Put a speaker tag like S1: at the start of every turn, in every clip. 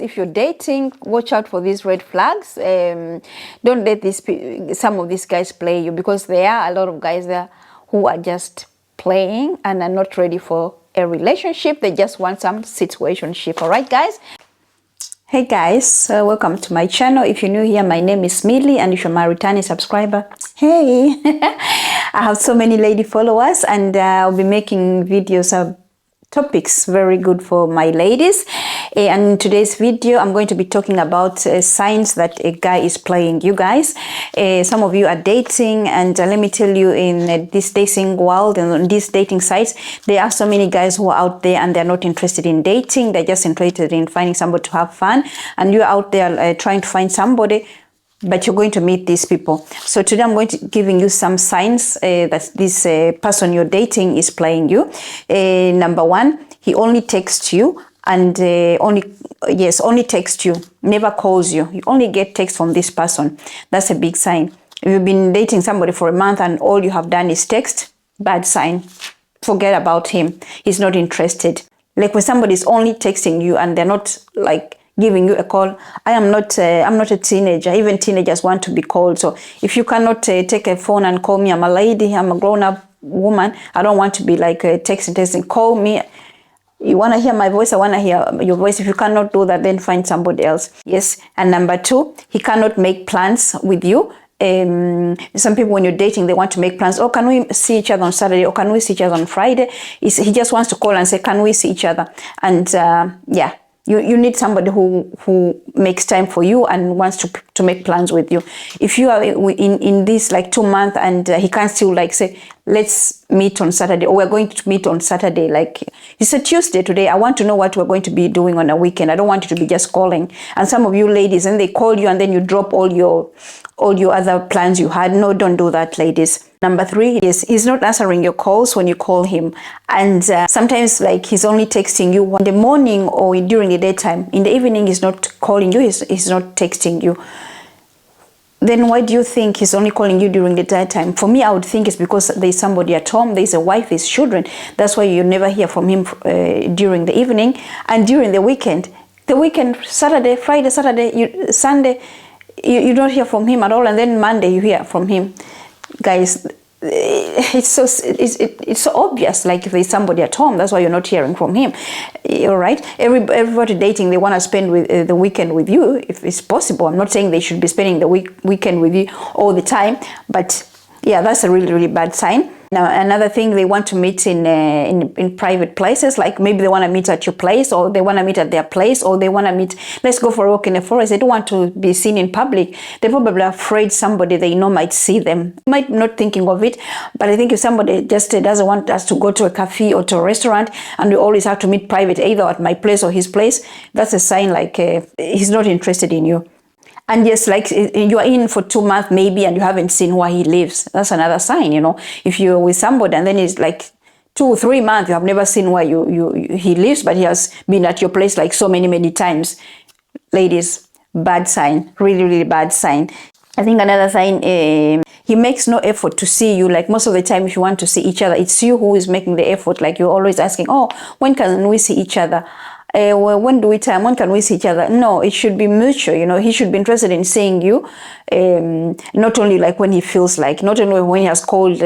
S1: If you're dating, watch out for these red flags. Don't let some of these guys play you, because there are a lot of guys there who are just playing and are not ready for a relationship. They just want some situationship. All right, guys? Hey guys, welcome to my channel. If you're new here, my name is Millie, and if you're my returning subscriber, hey! I have so many lady followers, and I'll be making videos of topics very good for my ladies. And in today's video, I'm going to be talking about signs that a guy is playing you guys. Some of you are dating, and let me tell you, in this dating world and on these dating sites, there are so many guys who are out there and they're not interested in dating. They're just interested in finding somebody to have fun, and you're out there trying to find somebody, but you're going to meet these people. So today I'm going to giving you some signs that this person you're dating is playing you. Number one, he only texts you, and only texts you, never calls you. You only get text from this person. That's a big sign. If you've been dating somebody for a month and all you have done is text, bad sign. Forget about him. He's not interested. Like when somebody's only texting you and they're not like giving you a call. I'm not a teenager. Even teenagers want to be called. So if you cannot take a phone and call me, I'm a lady, I'm a grown-up woman, I don't want to be like texting. Call me. You want to hear my voice, I want to hear your voice. If you cannot do that, then find somebody else. Yes. And number two, he cannot make plans with you. Some people, when you're dating, they want to make plans. Oh, can we see each other on Saturday? Or can we see each other on Friday? He just wants to call and say, can we see each other? And yeah. You need somebody who makes time for you and wants to make plans with you. If you are in this like 2 months and he can't still like say, let's meet on Saturday, or we're going to meet on Saturday, like it's a Tuesday today, I want to know what we're going to be doing on a weekend. I don't want you to be just calling. And some of you ladies, and they call you and then you drop all your other plans you had. No, don't do that, ladies. Number three is he's not answering your calls when you call him. And sometimes like he's only texting you in the morning or during the daytime. In the evening, he's not calling you, he's not texting you. Then why do you think he's only calling you during the daytime? For me, I would think it's because there's somebody at home, there's a wife, there's children. That's why you never hear from him during the evening. And during the weekend, Saturday, Friday, Saturday, Sunday, you don't hear from him at all, and then Monday you hear from him. Guys, it's so obvious. Like if there's somebody at home, that's why you're not hearing from him. All right, everybody dating, they want to spend with the weekend with you if it's possible. I'm not saying they should be spending the weekend with you all the time, but yeah, that's a really bad sign. Now, another thing, they want to meet in private places, like maybe they want to meet at your place, or they want to meet at their place, or they want to meet, let's go for a walk in the forest. They don't want to be seen in public. They're probably afraid somebody they know might see them. Might not thinking of it, but I think if somebody just doesn't want us to go to a cafe or to a restaurant, and we always have to meet private, either at my place or his place, that's a sign like he's not interested in you. And yes, like you are in for 2 months maybe and you haven't seen where he lives. That's another sign, you know. If you're with somebody and then it's like 2 or 3 months, you have never seen where he lives, but he has been at your place like so many times. Ladies, bad sign, really bad sign. I think another sign, he makes no effort to see you. Like most of the time, if you want to see each other, it's you who is making the effort. Like you're always asking, oh, when can we see each other? When can we see each other? No, it should be mutual, you know. He should be interested in seeing you, not only like when he feels like, not only when he has called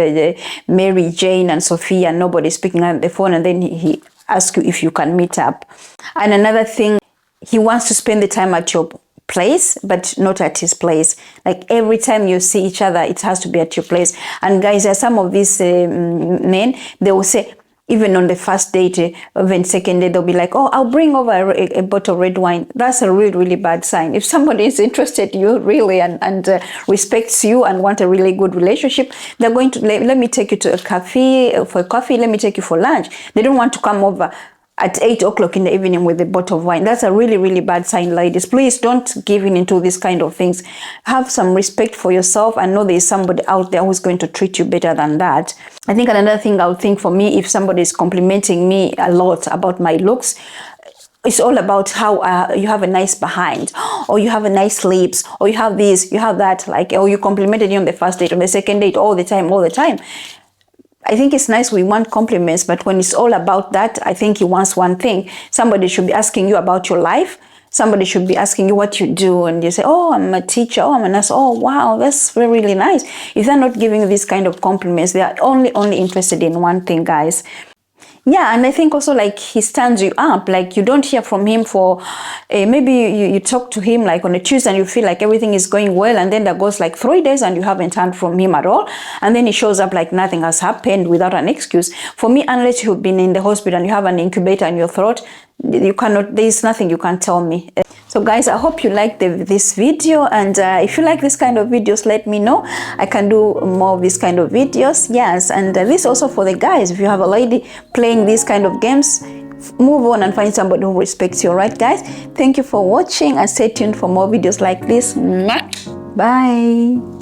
S1: Mary, Jane and Sophia and nobody's picking up the phone, and then he asks you if you can meet up. And another thing, he wants to spend the time at your place, but not at his place. Like every time you see each other, it has to be at your place. And guys, there are some of these men, they will say, even on the first date, even second date, they'll be like, oh, I'll bring over a bottle of red wine. That's a really bad sign. If somebody is interested in you really and respects you and want a really good relationship, they're going to, let me take you to a cafe for coffee, let me take you for lunch. They don't want to come over at 8 o'clock in the evening with a bottle of wine. That's a really bad sign, ladies. Please don't give in into these kind of things. Have some respect for yourself and know there's somebody out there who's going to treat you better than that. I think another thing I would think for me, if somebody is complimenting me a lot about my looks, it's all about how you have a nice behind, or you have a nice lips, or you have this, you have that, like, or you complimented you on the first date, on the second date, all the time. I think it's nice we want compliments, but when it's all about that, I think he wants one thing. Somebody should be asking you about your life, somebody should be asking you what you do, and you say, oh, I'm a teacher, oh, I'm a nurse, oh, wow, that's really nice. If they're not giving you this kind of compliments, they are only interested in one thing, guys. Yeah, and I think also like he stands you up. Like you don't hear from him for maybe you talk to him like on a Tuesday and you feel like everything is going well, and then there goes like 3 days and you haven't heard from him at all, and then he shows up like nothing has happened without an excuse. For me, unless you've been in the hospital and you have an incubator in your throat, you cannot, there's nothing you can tell me. So guys, I hope you liked this video, and if you like this kind of videos, let me know. I can do more of this kind of videos. Yes, and this also for the guys. If you have a lady playing these kind of games, move on and find somebody who respects you. All right, guys, thank you for watching, and stay tuned for more videos like this. Bye.